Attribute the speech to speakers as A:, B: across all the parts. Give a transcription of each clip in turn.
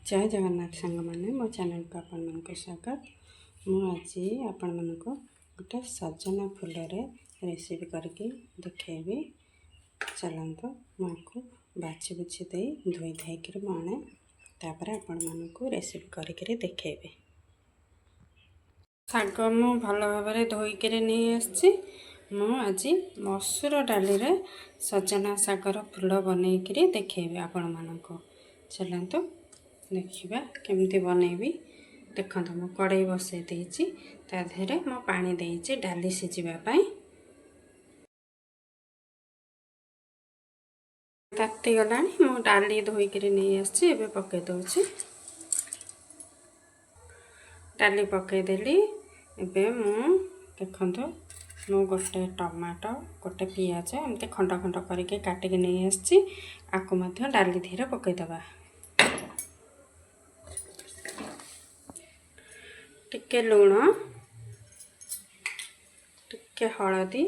A: जय जगन्नाथ सांग मैंने मो चैनल को आपण मन स्वागत। मुझे आपण मन को गोटे सजना फूल रेसिपी करके देखेबी। चलते मुझे बाछि बुछि दे धोई धाइक आने तापर आपण मन को रेसिपी करके देखेबी। शाग मु भल भाव धोईक नहीं आसी आज मसूर डाली रे सजना शागर फूल बनईक देखेबी आपण मन को। चलते देखा केमती बनैबी। देखो मु कड़ाई बसई देछि ता धेरे मो पानी देछि डाली सिझिबा ताती गलानी। मु डाली धोईक नहीं आसी एबे पके दउछि। डाली पके देली एबे मु देखंतो मु गोटे टमाटो गोटे पियाज एमते खंड खंड करके काटिक नहीं आछि। आकु मध्य डाली धीरे पके दबा। टिके लुण टिके हलदी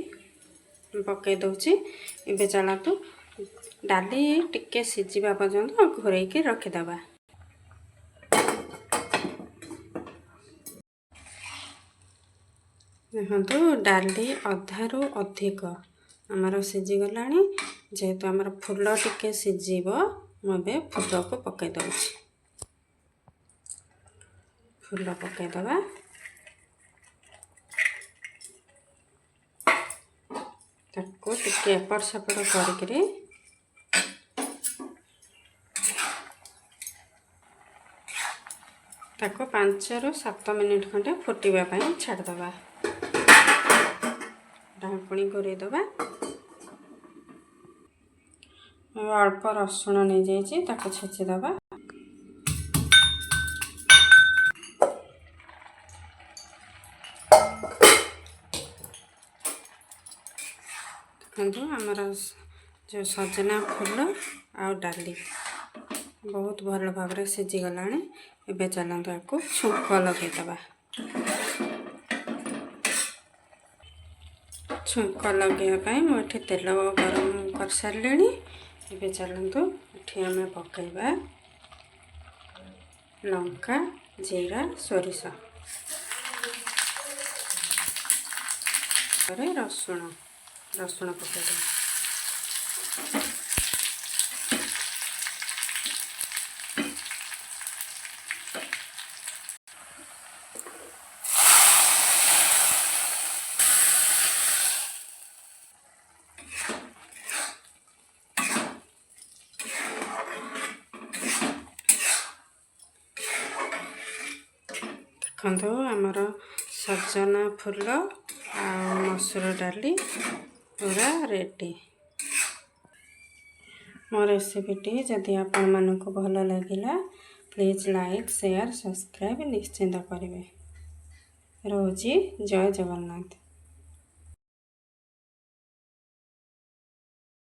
A: पके दउछि। एबे चलातु डाली टिके सिझिबा पर्यंत घोरैके रखिदबा। देखो डाली अधारू अधिक आमर सिझी गलानी। जेहेतु आमर फूल टिके सिझिब मुझे फूल को पके दउछि। फूल पके दबा। ताको टिके एपट सेपट करके ताको 5 ରୁ 7 मिनिट खंडे फुटिबा पई छाड़ दबा। ढांकुणी घोरै दबा। अल्प रसुण नहीं जाइए ताको छेची दबा। देखो आमर जो सजना फूल आ डाली बहुत भल भाव सिझी गलानी। एबे चलते आपको छुंक लगेदबा। छुंक लगे मुझे तेल गरम कर सारे। एबे चलतु ये आम पकईबा लंका जीरा सोरिष रसुण रसुण पकईबा। देखो आमर सजना फूल आ मसूर डाली पूरा रेडी। मो रेसिपीटी जदि आपण मानक भल लगिला प्लीज लाइक शेयर सब्सक्राइब निश्चिंत करेंगे। रोजी जय जगन्नाथ।